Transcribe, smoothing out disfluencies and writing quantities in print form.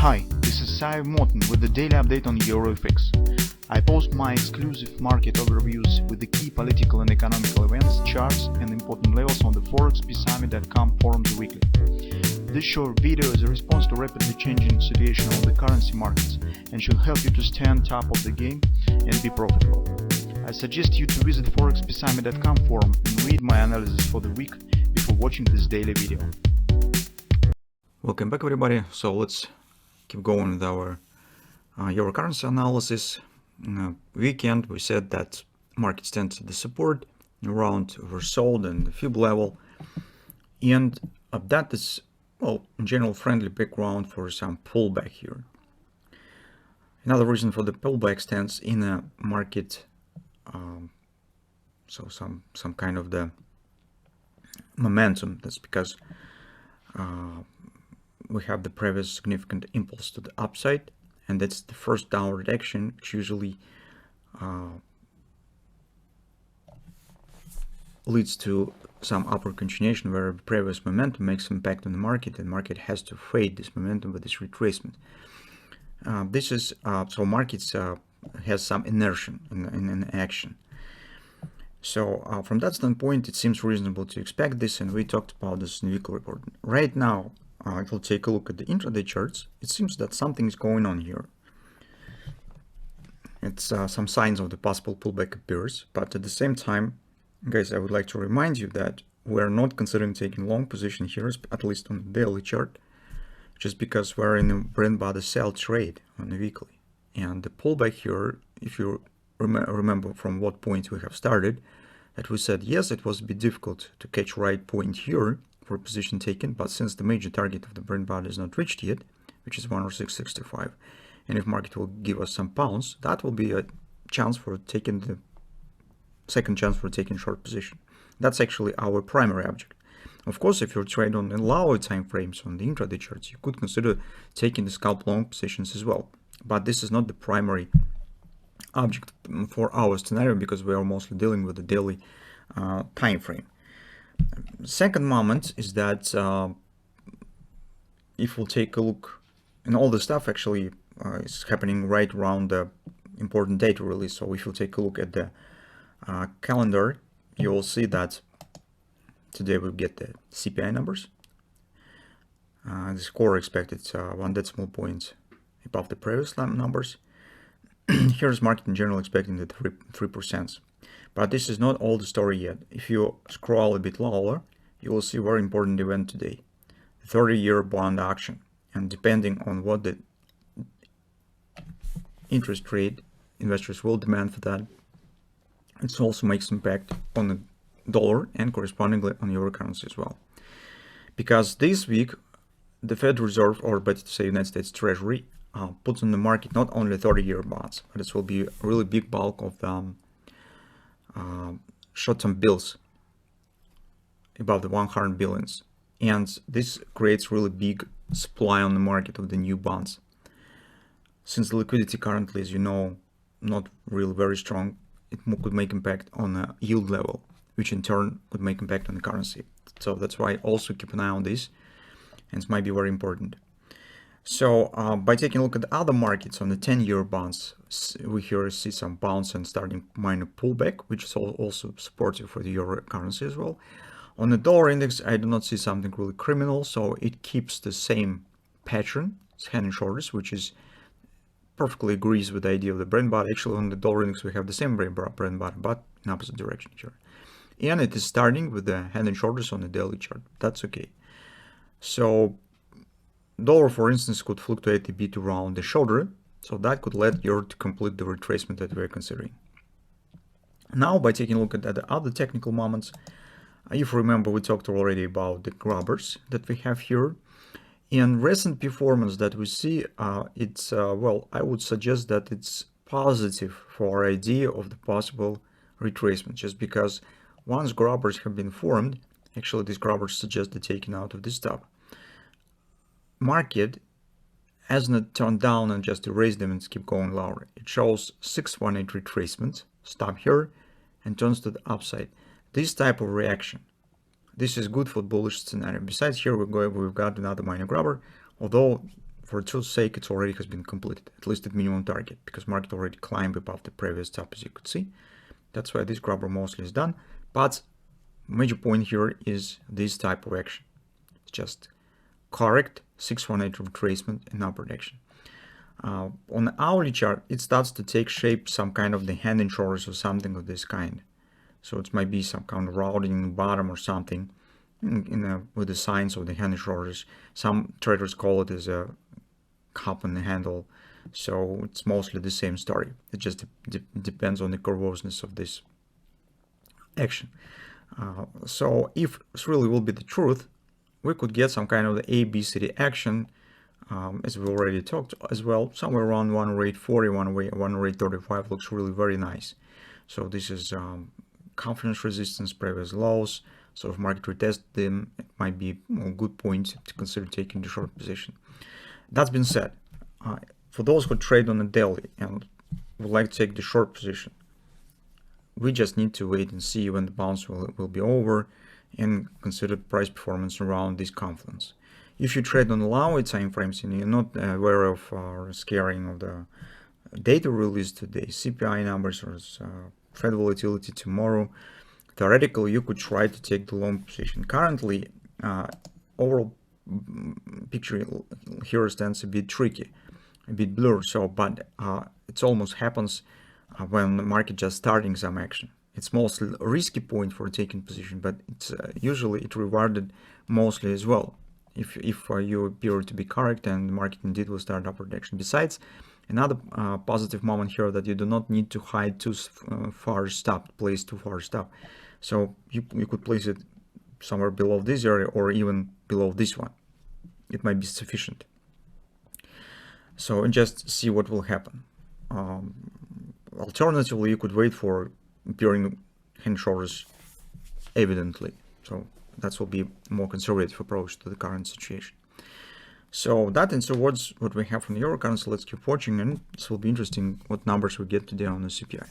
Hi, this is Sive Morten with the daily update on EuroFX. I post my exclusive market overviews with the key political and economical events, charts and important levels on the ForexPeaceArmy.com forums weekly. This short video is a response to rapidly changing situation on the currency markets and should help you to stay on top of the game and be profitable. I suggest you to visit ForexPeaceArmy.com forum and read my analysis for the week before watching this daily video. Welcome back, everybody. So let's keep going with our euro currency analysis. Weekend we said that market stands at the support around oversold and the fib level, and that is, well, in general friendly background for some pullback here. Another reason for the pullback stands in a market, so some kind of the momentum. That's because we have the previous significant impulse to the upside, and that's the first downward action, which usually leads to some upward continuation where previous momentum makes impact on the market, and market has to fade this momentum with this retracement. This is so markets has some inertia in action. So from that standpoint, it seems reasonable to expect this, and we talked about this in the weekly report. Right now, if we'll take a look at the intraday charts, it seems that something is going on here. It's some signs of the possible pullback appears, but at the same time, guys, I would like to remind you that we're not considering taking long position here, at least on the daily chart, just because we're in a bread body sell trade on the weekly. And the pullback here, if you remember from what point we have started, that we said, yes, it was a bit difficult to catch right point here for position taken, but since the major target of the bread body is not reached yet, which is 106.65, and if market will give us some pounds, that will be a chance for taking the second chance for taking short position. That's actually our primary object. Of course, if you trade on the lower time frames on the intraday charts, you could consider taking the scalp long positions as well, but this is not the primary object for our scenario because we are mostly dealing with the daily time frame. Second moment is that if we'll take a look, and all the stuff actually is happening right around the important data release. So if you take a look at the calendar, you will see that today we'll get the CPI numbers. The score expected 1 decimal point above the previous numbers. Here's market in general expecting the 3%. But this is not all the story yet. If you scroll a bit lower, you will see a very important event today, the 30-year bond auction. And depending on what the interest rate investors will demand for that, it also makes impact on the dollar and correspondingly on euro currency as well. Because this week, the Fed Reserve, or better to say United States Treasury, puts on the market not only 30-year bonds, but it will be a really big bulk of the short-term bills above the 100 billions, and this creates really big supply on the market of the new bonds. Since the liquidity currently, as you know, not really very strong, it could make impact on the yield level, which in turn could make impact on the currency. So that's why also keep an eye on this, and it might be very important. So by taking a look at the other markets on the 10-year bonds, we here see some bounce and starting minor pullback, which is also supportive for the euro currency as well. On the dollar index, I do not see something really criminal, so it keeps the same pattern, it's head and shoulders, which is perfectly agrees with the idea of the bread body. Actually, on the dollar index, we have the same bread body, but in opposite direction here. And it is starting with the head and shoulders on the daily chart. That's okay. So dollar, for instance, could fluctuate a bit around the shoulder, so that could let euro to complete the retracement that we're considering. Now, by taking a look at the other technical moments, if you remember, we talked already about the grabbers that we have here. In recent performance that we see, it's, well, I would suggest that it's positive for our idea of the possible retracement, just because once grabbers have been formed, actually these grabbers suggest the taking out of this top. Market has not turned down and just erase them and keep going lower. It shows 618 retracement, stop here, and turns to the upside. This type of reaction, this is good for bullish scenario. Besides here, we've got another minor grabber, although for truth's sake, it already has been completed, at least at minimum target, because market already climbed above the previous top, as you could see. That's why this grabber mostly is done. But major point here is this type of action. It's just correct 618 retracement and upward action. On the hourly chart, it starts to take shape, some kind of the hand and shoulders or something of this kind. So it might be some kind of routing in the bottom or something with the signs of the hand and shoulders. Some traders call it as a cup and the handle. So it's mostly the same story. It just depends on the curvousness of this action. So if it really will be the truth, we could get some kind of the ABCD action, as we already talked as well, somewhere around 108.40, 108.35 looks really very nice. So this is confidence resistance, previous lows. So if market retest them, it might be a good point to consider taking the short position. That's been said, for those who trade on a daily and would like to take the short position, we just need to wait and see when the bounce will be over and consider price performance around this confluence. If you trade on lower time frames and you're not aware of scaring of the data released today, CPI numbers or Fed volatility tomorrow, theoretically you could try to take the long position. Currently, overall picture here stands a bit tricky, a bit blurred. So, but it almost happens when the market just starting some action. It's mostly a risky point for taking position, but it's usually it rewarded mostly as well if you appear to be correct and the market indeed will start upward action. Besides, another positive moment here that you do not need to hide too far stop, place too far stop. So you could place it somewhere below this area or even below this one. It might be sufficient. So and just see what will happen. Alternatively, you could wait for appearing hand shoulders evidently. So that will be a more conservative approach to the current situation. So that ends towards what we have from the euro currency. Let's keep watching, and this will be interesting what numbers we get today on the CPI.